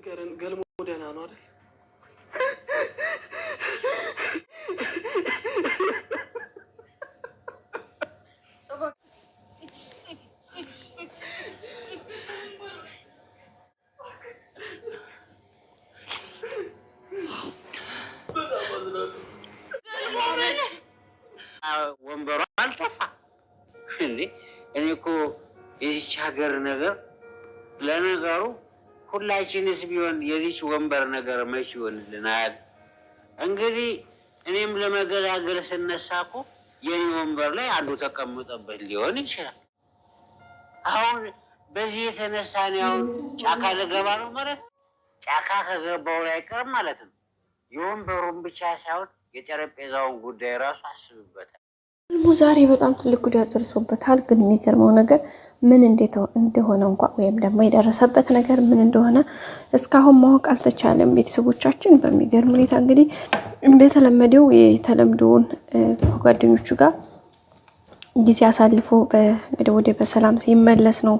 ነገረን ገልሞ ደህና ነው አይደል? ወንበሯ አልጠፋ እንዴ? እኔ እኮ የዚች ሀገር ነገር ለነገሩ ሁላችንስ ቢሆን የዚች ወንበር ነገር መች ይሆንልናል? እንግዲህ እኔም ለመገላገል ስነሳ እኮ የኔ ወንበር ላይ አንዱ ተቀምጠበት ሊሆን ይችላል። አሁን በዚህ የተነሳ ነው አሁን ጫካ ልገባ ነው ማለት ነው። ጫካ ከገባው ላይ ቀር ማለት ነው የወንበሩን ብቻ ሳይሆን የጠረጴዛውን ጉዳይ ራሱ አስብበታል። ዛሬ በጣም ትልቅ ጉዳት ደርሶበታል። ግን የሚገርመው ነገር ምን እንደሆነ እንኳን ወይም ደግሞ የደረሰበት ነገር ምን እንደሆነ እስካሁን ማወቅ አልተቻለም። ቤተሰቦቻችን በሚገርም ሁኔታ እንግዲህ እንደተለመደው የተለምዶውን ከጓደኞቹ ጋር ጊዜ አሳልፎ እንግዲህ ወደ በሰላም ሲመለስ ነው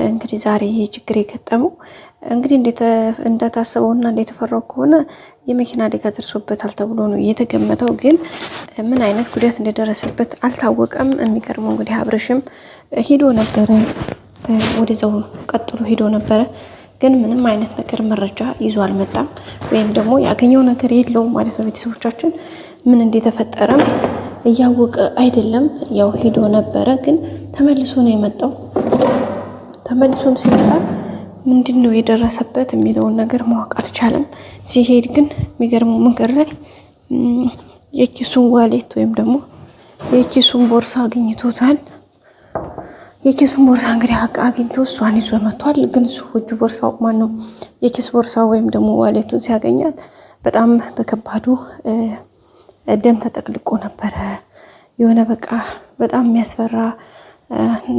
እንግዲህ ዛሬ ይሄ ችግር የገጠመው። እንግዲህ እንደታሰበውና እንደተፈራው ከሆነ የመኪና አደጋ ደርሶበታል ተብሎ ነው የተገመተው። ግን ምን አይነት ጉዳት እንደደረሰበት አልታወቀም። የሚገርመው እንግዲህ አብርሽም ሄዶ ነበረ፣ ወደዛው ቀጥሎ ሄዶ ነበረ። ግን ምንም አይነት ነገር መረጃ ይዞ አልመጣም፣ ወይም ደግሞ ያገኘው ነገር የለውም ማለት ነው። ቤተሰቦቻችን ምን እንደተፈጠረም እያወቀ አይደለም። ያው ሄዶ ነበረ፣ ግን ተመልሶ ነው የመጣው። ተመልሶም ሲመጣ ምንድነው የደረሰበት የሚለውን ነገር ማወቅ አልቻለም። ሲሄድ ግን የሚገርመው መንገድ ላይ የኪሱን ዋሌት ወይም ደግሞ የኪሱን ቦርሳ አግኝቶታል። የኪሱን ቦርሳ እንግዲህ አግኝቶ እሷን ይዞ መጥቷል። ግን እሱ እጁ ቦርሳው ማነው የኪስ ቦርሳው ወይም ደግሞ ዋሌቱን ሲያገኛት በጣም በከባዱ ደም ተጠቅልቆ ነበረ። የሆነ በቃ በጣም የሚያስፈራ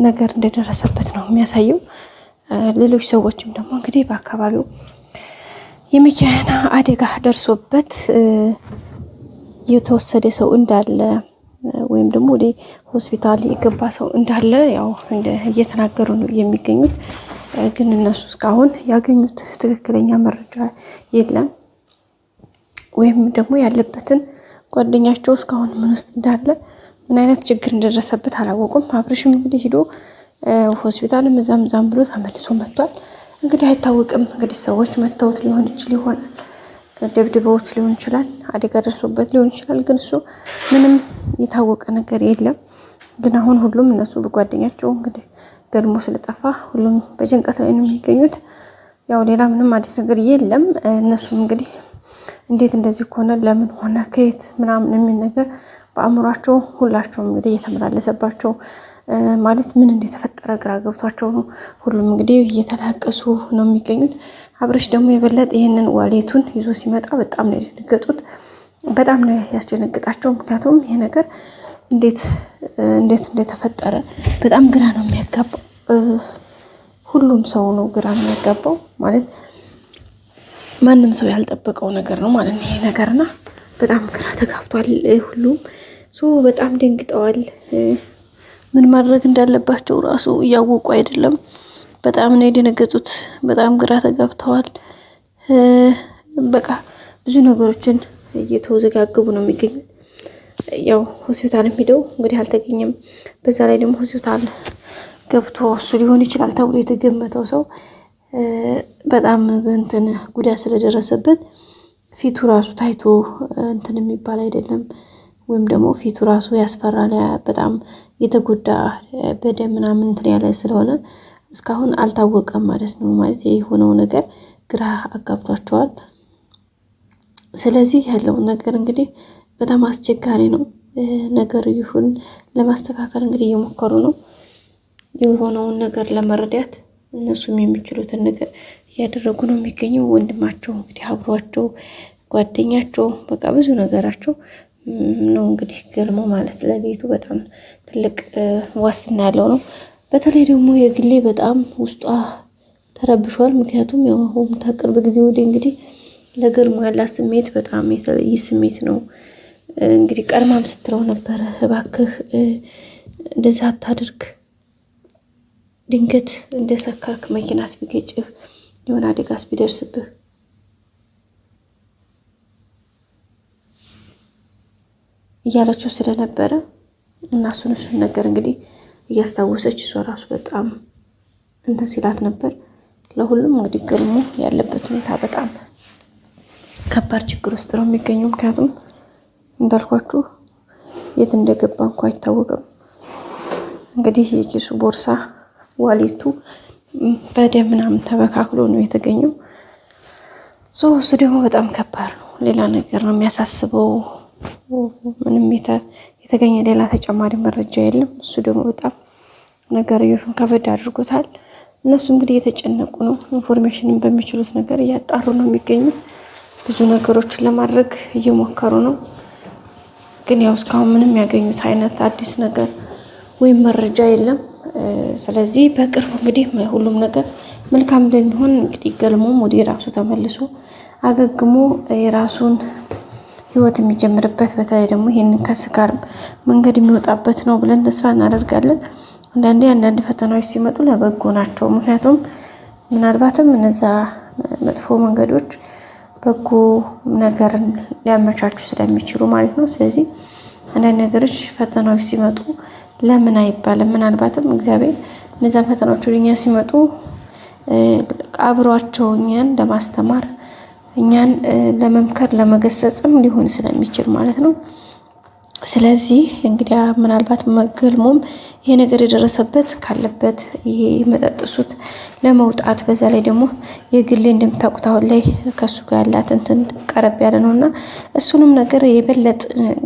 ነገር እንደደረሰበት ነው የሚያሳየው። ሌሎች ሰዎችም ደግሞ እንግዲህ በአካባቢው የመኪና አደጋ ደርሶበት የተወሰደ ሰው እንዳለ ወይም ደግሞ ወደ ሆስፒታል የገባ ሰው እንዳለ ያው እየተናገሩ ነው የሚገኙት። ግን እነሱ እስካሁን ያገኙት ትክክለኛ መረጃ የለም፣ ወይም ደግሞ ያለበትን ጓደኛቸው እስካሁን ምን ውስጥ እንዳለ ምን አይነት ችግር እንደደረሰበት አላወቁም። አብርሽም እንግዲህ ሄዶ ሆስፒታልም እዛም ብሎ ተመልሶ መጥቷል። እንግዲህ አይታወቅም። እንግዲህ ሰዎች መተውት ሊሆን ይችላል፣ ደብድበውት ሊሆን ይችላል፣ አደጋ ደርሶበት ሊሆን ይችላል። ግን እሱ ምንም የታወቀ ነገር የለም። ግን አሁን ሁሉም እነሱ በጓደኛቸው እንግዲህ ገልሞ ስለጠፋ ሁሉም በጭንቀት ላይ ነው የሚገኙት። ያው ሌላ ምንም አዲስ ነገር የለም። እነሱም እንግዲህ እንዴት እንደዚህ ሆነ፣ ለምን ሆነ፣ ከየት ምናምን የሚል ነገር በአእምሯቸው ሁላቸውም እንግዲህ እየተመላለሰባቸው ማለት ምን እንደተፈጠረ ግራ ገብቷቸው ነው ሁሉም እንግዲህ እየተላቀሱ ነው የሚገኙት። አብርሽ ደግሞ የበለጠ ይሄንን ዋሌቱን ይዞ ሲመጣ በጣም ነው የደነገጡት፣ በጣም ነው ያስደነግጣቸው። ምክንያቱም ይሄ ነገር እንዴት እንደተፈጠረ በጣም ግራ ነው የሚያጋባው። ሁሉም ሰው ነው ግራ የሚያጋባው ማለት ማንም ሰው ያልጠበቀው ነገር ነው ማለት ነው ይሄ ነገርና በጣም ግራ ተጋብቷል። ሁሉም በጣም ደንግጠዋል። ምን ማድረግ እንዳለባቸው ራሱ እያወቁ አይደለም። በጣም ነው የደነገጡት። በጣም ግራ ተጋብተዋል። በቃ ብዙ ነገሮችን እየተወዘጋገቡ ነው የሚገኙት። ያው ሆስፒታልም ሄደው እንግዲህ አልተገኘም። በዛ ላይ ደግሞ ሆስፒታል ገብቶ እሱ ሊሆን ይችላል ተብሎ የተገመተው ሰው በጣም ጉዳት ስለደረሰበት ፊቱ ራሱ ታይቶ የሚባል አይደለም። ወይም ደግሞ ፊቱ ራሱ ያስፈራል። በጣም የተጎዳ በደም ምናምን ያለ ስለሆነ እስካሁን አልታወቀም ማለት ነው። ማለት የሆነው ነገር ግራ አጋብቷቸዋል። ስለዚህ ያለው ነገር እንግዲህ በጣም አስቸጋሪ ነው። ነገር ይሁን ለማስተካከል እንግዲህ እየሞከሩ ነው። የሆነውን ነገር ለመረዳት እነሱም የሚችሉትን ነገር እያደረጉ ነው የሚገኘው። ወንድማቸው እንግዲህ አብሯቸው ጓደኛቸው በቃ ብዙ ነገራቸው ነው እንግዲህ ገልሞ ማለት ለቤቱ በጣም ትልቅ ዋስትና ያለው ነው። በተለይ ደግሞ የግሌ በጣም ውስጧ ተረብሿል። ምክንያቱም ያው ከቅርብ ጊዜ ወዲህ እንግዲህ ለገልሞ ያላት ስሜት በጣም የተለየ ስሜት ነው። እንግዲህ ቀድማም ስትለው ነበር እባክህ እንደዛ አታድርግ፣ ድንገት እንደሰከርክ መኪናስ ቢገጭህ የሆነ አደጋስ ቢደርስብህ እያለችው ስለነበረ እና እሱን ነገር እንግዲህ እያስታወሰች እሷ ራሱ በጣም እንትን ሲላት ነበር። ለሁሉም እንግዲህ ገልሞ ያለበት ሁኔታ በጣም ከባድ ችግር ውስጥ ነው የሚገኘው። ምክንያቱም እንዳልኳችሁ የት እንደገባ እንኳ አይታወቅም። እንግዲህ የኪሱ ቦርሳ ዋሌቱ በደም ምናምን ተበካክሎ ነው የተገኘው። እሱ ደግሞ በጣም ከባድ ነው። ሌላ ነገር ነው የሚያሳስበው። ምንም የተገኘ ሌላ ተጨማሪ መረጃ የለም። እሱ ደግሞ በጣም ነገርዮሹን ከበድ አድርጎታል። እነሱ እንግዲህ እየተጨነቁ ነው። ኢንፎርሜሽንን በሚችሉት ነገር እያጣሩ ነው የሚገኙት። ብዙ ነገሮችን ለማድረግ እየሞከሩ ነው። ግን ያው እስካሁን ምንም ያገኙት አይነት አዲስ ነገር ወይም መረጃ የለም። ስለዚህ በቅርቡ እንግዲህ ሁሉም ነገር መልካም እንደሚሆን እንግዲህ ገልሞም ወደ ራሱ ተመልሶ አገግሞ የራሱን ህይወት የሚጀምርበት በተለይ ደግሞ ይሄንን ከስካር መንገድ የሚወጣበት ነው ብለን ተስፋ እናደርጋለን። አንዳንድ ፈተናዎች ሲመጡ ለበጎ ናቸው። ምክንያቱም ምናልባትም እነዛ መጥፎ መንገዶች በጎ ነገርን ሊያመቻቹ ስለሚችሉ ማለት ነው። ስለዚህ አንዳንድ ነገሮች ፈተናዎች ሲመጡ ለምን አይባልም። ምናልባትም እግዚአብሔር እነዛ ፈተናዎች ወደኛ ሲመጡ አብሯቸው እኛን ለማስተማር እኛን ለመምከር ለመገሰጽም ሊሆን ስለሚችል ማለት ነው። ስለዚህ እንግዲህ ምናልባት ገልሞም ይሄ ነገር የደረሰበት ካለበት ይሄ መጠጥ ሱስ ለመውጣት በዛ ላይ ደግሞ የግሌ እንደምታውቁት አሁን ላይ ከሱ ጋር ያላት እንትን ቀረብ ያለ ነውና እሱንም ነገር የበለጠ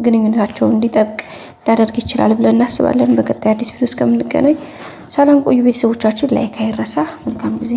ግንኙነታቸው እንዲጠብቅ ሊያደርግ ይችላል ብለን እናስባለን። በቀጣይ አዲስ ቪዲዮ እስከምንገናኝ ሰላም ቆዩ ቤተሰቦቻችን። ላይክ አይረሳ። መልካም ጊዜ